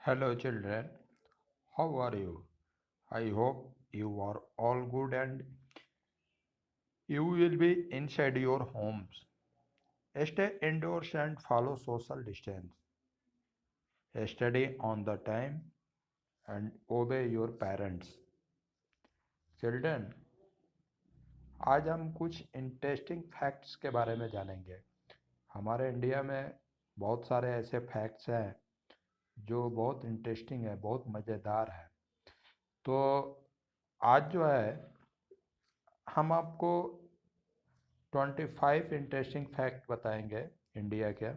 Hello, children. How are you? I hope you are all good and you will be inside your homes. Stay indoors and follow social distance. Study on the time and obey your parents. Children, आज हम कुछ interesting facts के बारे में जानेंगे। हमारे India में बहुत सारे ऐसे फैक्ट्स हैं जो बहुत इंटरेस्टिंग है, बहुत मज़ेदार है। तो आज जो है हम आपको 25 इंटरेस्टिंग फैक्ट बताएंगे इंडिया के,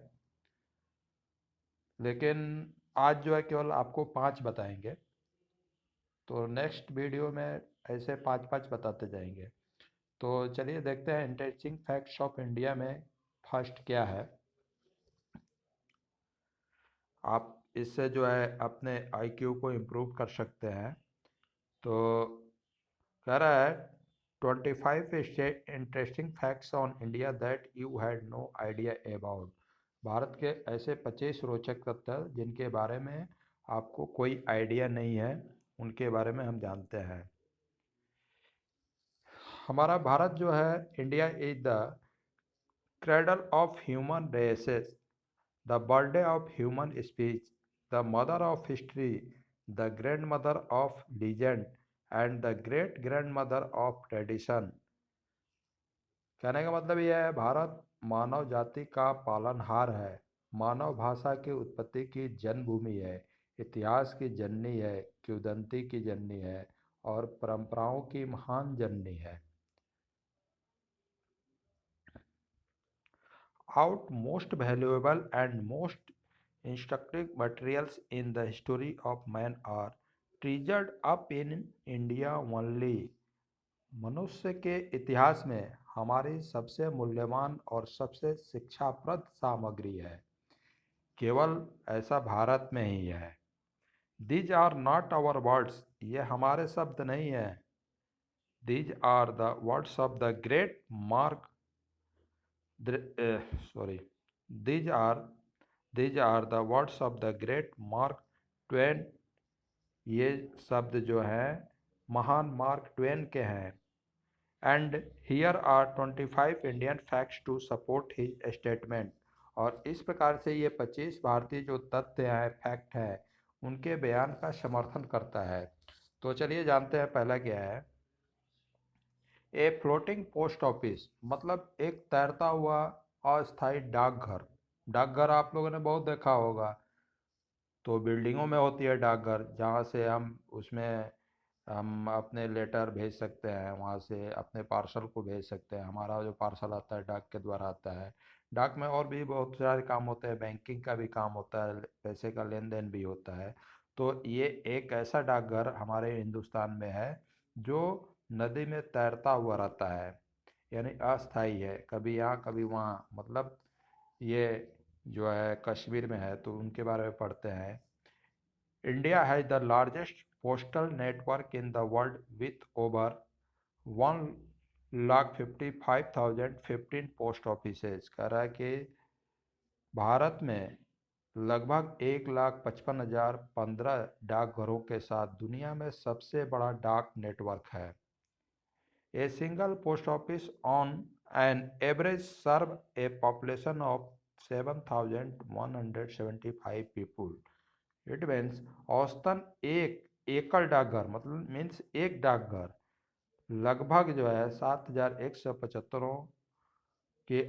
लेकिन आज जो है केवल आपको 5 बताएंगे। तो नेक्स्ट वीडियो में ऐसे 5-5 बताते जाएंगे। तो चलिए देखते हैं इंटरेस्टिंग फैक्ट्स ऑफ इंडिया में फर्स्ट क्या है। आप इससे जो है अपने आईक्यू को इम्प्रूव कर सकते हैं। तो कह रहा है 25 interesting facts on India that you had no idea about. Bharat के ऐसे 25 रोचक तथ्य जिनके बारे में आपको कोई आइडिया नहीं है, उनके बारे में हम जानते हैं। हमारा भारत जो है, India is the cradle of human races, the birthday of human speech, the mother of history, the grandmother of legend and the great grandmother of tradition. कहने का मतलब यह है, भारत मानव जाति का पालनहार है, मानव भाषा की उत्पत्ति की जन्मभूमि है, इतिहास की जननी है, किंवदंती की जननी है और परंपराओं की महान जननी है। Out most valuable and most instructive materials in the history of man are treasured up in India only। मनुष्य के इतिहास में हमारी सबसे मूल्यवान और सबसे शिक्षाप्रद सामग्री है, केवल ऐसा भारत में ही है। These are not our words, ये हमारे शब्द नहीं है। These are the words of the great Mark sorry these are these are the words of the great Mark Twain. ये शब्द जो हैं महान मार्क ट्वेन के हैं। And here are 25 Indian facts to support his statement. और इस प्रकार से ये 25 भारतीय जो तथ्य हैं, फैक्ट है, उनके बयान का समर्थन करता है। तो चलिए जानते हैं पहला क्या है। ए फ्लोटिंग पोस्ट ऑफिस मतलब एक तैरता हुआ अस्थायी डाकघर। डाकघर आप लोगों ने बहुत देखा होगा। तो बिल्डिंगों में होती है डाकघर, जहाँ से हम अपने लेटर भेज सकते हैं, वहाँ से अपने पार्सल को भेज सकते हैं। हमारा जो पार्सल आता है डाक के द्वारा आता है। डाक में और भी बहुत सारे काम होते हैं, बैंकिंग का भी काम होता है, पैसे का लेन देन भी होता है। तो ये एक ऐसा डाकघर हमारे हिंदुस्तान में है जो नदी में तैरता हुआ रहता है, यानी अस्थाई है, कभी यहाँ कभी वहाँ। मतलब ये जो है कश्मीर में है, तो उनके बारे में पढ़ते हैं। India has the largest postal network in the world with over 1,55,015 post offices. कह रहा है कि भारत में लगभग 1,55,015 डाकघरों के साथ दुनिया में सबसे बड़ा डाक नेटवर्क है। A single post office on an average serve a population of 7,175 people। It means औसतन एक एकल डाकघर मतलब मीन्स एक डाकघर लगभग जो है 7,175 की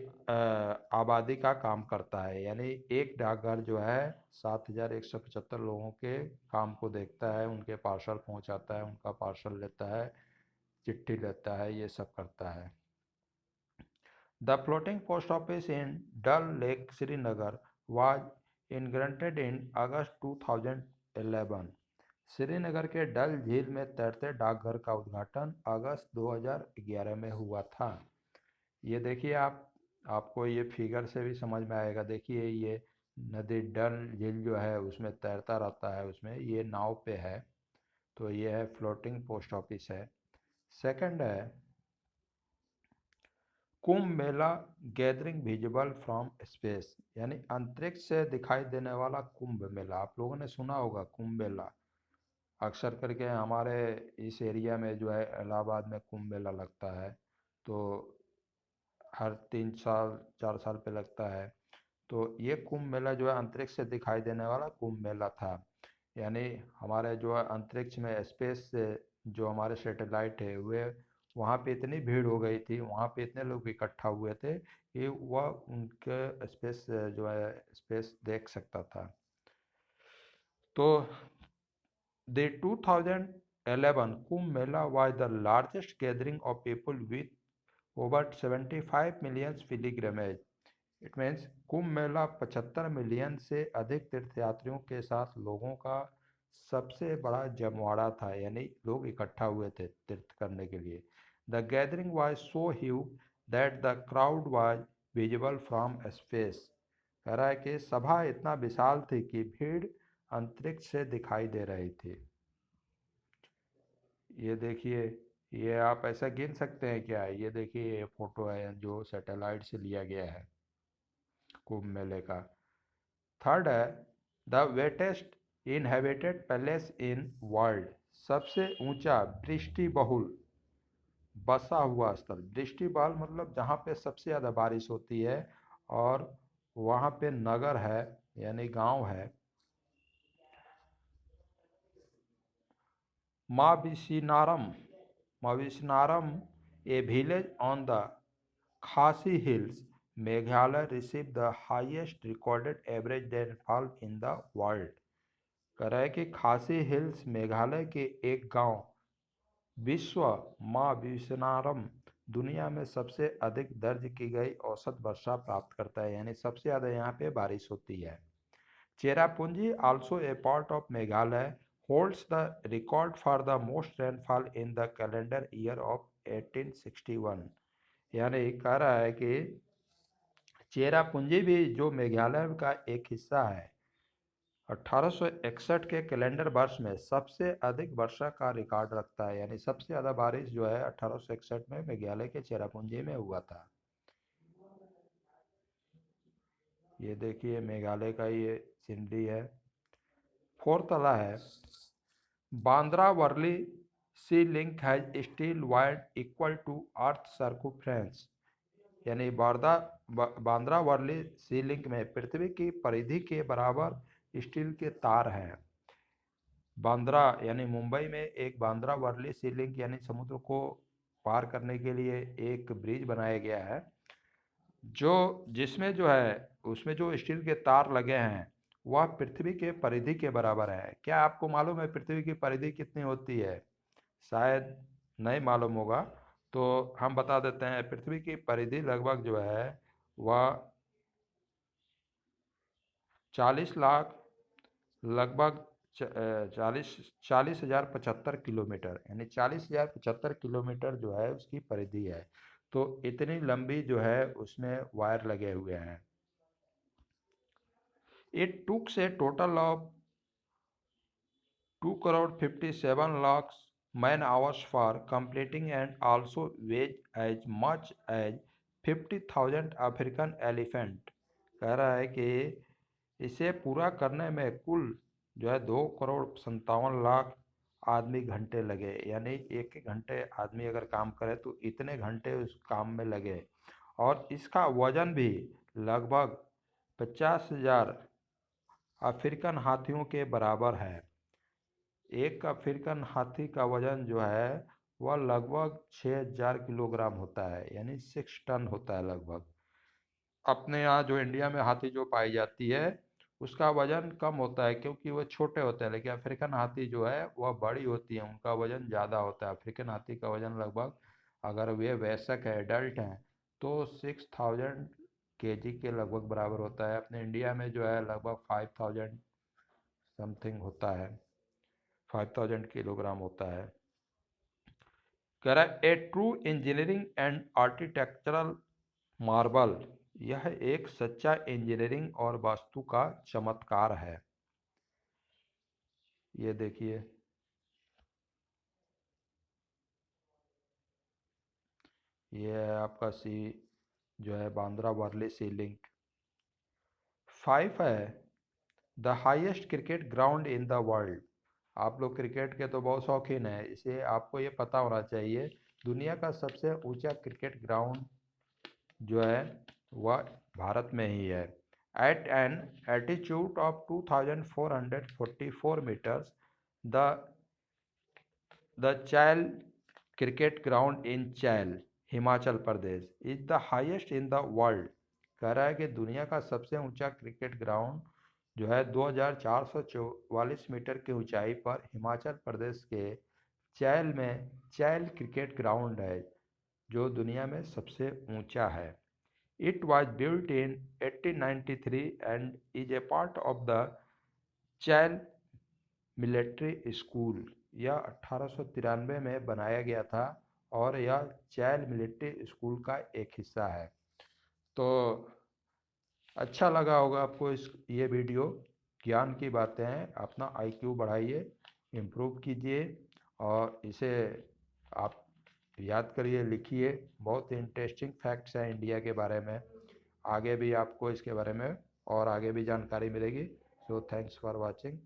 आबादी का काम करता है। यानी एक डाकघर जो है 7,175 लोगों के काम को देखता है, उनके पार्सल पहुंचाता है, उनका पार्सल लेता है, चिट्ठी लेता है, ये सब करता है। The floating post office in Dal Lake, Srinagar was inaugurated in August 2011। Srinagar के डल झील में तैरते डाकघर का उद्घाटन अगस्त 2011 में हुआ था। ये देखिए आपको ये फिगर से भी समझ में आएगा। देखिए ये नदी डल झील जो है उसमें तैरता रहता है, उसमें ये नाव पे है। तो ये है फ्लोटिंग पोस्ट ऑफिस है। सेकंड है Kumbh Mela gathering visible from space, यानी अंतरिक्ष से दिखाई देने वाला कुंभ मेला। आप लोगों ने सुना होगा कुंभ मेला, अक्सर करके हमारे इस एरिया में जो है इलाहाबाद में कुंभ मेला लगता है। तो हर 3 साल 4 साल पे लगता है। तो ये कुंभ मेला जो है अंतरिक्ष से दिखाई देने वाला कुंभ मेला था। यानी हमारे जो है अंतरिक्ष में स्पेस से जो हमारे सैटेलाइट है वे वहाँ पे इतनी भीड़ हो गई थी, वहाँ पे इतने लोग इकट्ठा हुए थे कि वह उनके स्पेस जो है स्पेस देख सकता था। तो the 2011 Kumbh Mela was the largest gathering of people with over 75 million pilgrimage. It means Kumbh Mela 75 million से अधिक तीर्थयात्रियों के साथ लोगों का सबसे बड़ा जमवाड़ा था, यानी लोग इकट्ठा हुए थे तीर्थ करने के लिए। The gathering was so huge that the crowd was visible from space. कह रहा है कि सभा इतना विशाल थी कि भीड़ अंतरिक्ष से दिखाई दे रही थी। ये देखिए, ये आप ऐसा गिन सकते हैं क्या? ये देखिए, ये फोटो है जो सैटेलाइट से लिया गया है कुंभ मेले का। थर्ड है the wettest inhabited palace in world, सबसे ऊंचा वृष्टि बहुल बसा हुआ स्थल। वृष्टि बहुल मतलब जहाँ पे सबसे ज़्यादा बारिश होती है और वहाँ पे नगर है यानी गांव है। माविसिनारम, माविसिनारम ए विलेज ऑन द खासी hills, Meghalaya receive the highest recorded average rainfall in the world. कह रहा है कि खासी हिल्स मेघालय के एक गांव विश्व माविसिनारम दुनिया में सबसे अधिक दर्ज की गई औसत वर्षा प्राप्त करता है, यानी सबसे ज़्यादा यहाँ पे बारिश होती है। Cherrapunji also a part of Meghalaya holds the record for the most rainfall in the calendar year of 1861। यानी कह रहा है कि चेरापूंजी भी जो मेघालय का एक हिस्सा है 1861 के कैलेंडर वर्ष में सबसे अधिक वर्षा का रिकॉर्ड रखता है, यानी सबसे ज़्यादा बारिश जो है 1861 में मेघालय के चेरापूंजी में हुआ था। ये देखिए मेघालय का ये सीनरी है। फोर्थ वाला है Bandra Worli sea link has steel wide equal to earth circumference, यानी बांद्रा वर्ली सी लिंक में पृथ्वी की परिधि के बराबर स्टील के तार हैं। बांद्रा यानी मुंबई में एक बांद्रा वर्ली सी लिंक यानी समुद्र को पार करने के लिए एक ब्रिज बनाया गया है, जो जिसमें जो है उसमें जो स्टील के तार लगे हैं वह पृथ्वी के परिधि के बराबर है। क्या आपको मालूम है पृथ्वी की परिधि कितनी होती है? शायद नहीं मालूम होगा, तो हम बता देते हैं। पृथ्वी की परिधि लगभग जो है वह 40 लाख लगभग 40,075 किलोमीटर, यानी 40,075 किलोमीटर जो है उसकी परिधि है। तो इतनी लंबी जो है उसमें वायर लगे हुए हैं। इट टुक से total of 2,57 lakh man hours for completing and also weighs as much as 50,000 African elephant. कह रहा है कि इसे पूरा करने में कुल जो है 2,57 लाख आदमी घंटे लगे, यानी एक एक घंटे आदमी अगर काम करे तो इतने घंटे उस काम में लगे। और इसका वजन भी लगभग 50,000 अफ्रीकन हाथियों के बराबर है। एक अफ्रीकन हाथी का वजन जो है वह लगभग 6,000 किलोग्राम होता है, यानी 6 टन होता है लगभग। अपने यहाँ जो इंडिया में हाथी जो पाई जाती है उसका वजन कम होता है क्योंकि वह छोटे होते हैं, लेकिन अफ्रीकन हाथी जो है वह बड़ी होती है, उनका वजन ज़्यादा होता है। अफ्रीकन हाथी का वजन लगभग, अगर वे वयस्क है एडल्ट हैं, तो 6,000 kg के लगभग बराबर होता है। अपने इंडिया में जो है लगभग 5,000 समथिंग होता है, 5,000 किलोग्राम होता है। कह रहा है a true engineering and architectural marble, यह एक सच्चा इंजीनियरिंग और वास्तु का चमत्कार है। ये देखिए, ये है आपका जो है बांद्रा वर्ली सी लिंक। 5 है the highest cricket ground in the world. आप लोग क्रिकेट के तो बहुत शौकीन हैं, इसे आपको ये पता होना चाहिए दुनिया का सबसे ऊंचा क्रिकेट ग्राउंड जो है वह भारत में ही है। At an altitude of 2444 metres the Chail cricket ground in Chail Himachal Pradesh is the highest in the world. कह रहा है कि दुनिया का सबसे ऊंचा क्रिकेट ग्राउंड जो है 2444 मीटर की ऊंचाई पर हिमाचल प्रदेश के चैल में चैल क्रिकेट ग्राउंड है, जो दुनिया में सबसे ऊंचा है। It was built in 1893 and is a part of the Chail military school. यह 1893 में बनाया गया था और यह चैल मिलिट्री स्कूल का एक हिस्सा है। तो अच्छा लगा होगा आपको ये वीडियो। ज्ञान की बातें हैं, अपना IQ बढ़ाइए, इम्प्रूव कीजिए और इसे आप याद करिए, लिखिए। बहुत इंटरेस्टिंग फैक्ट्स हैं इंडिया के बारे में। आगे भी आपको इसके बारे में और आगे भी जानकारी मिलेगी। So thanks for watching.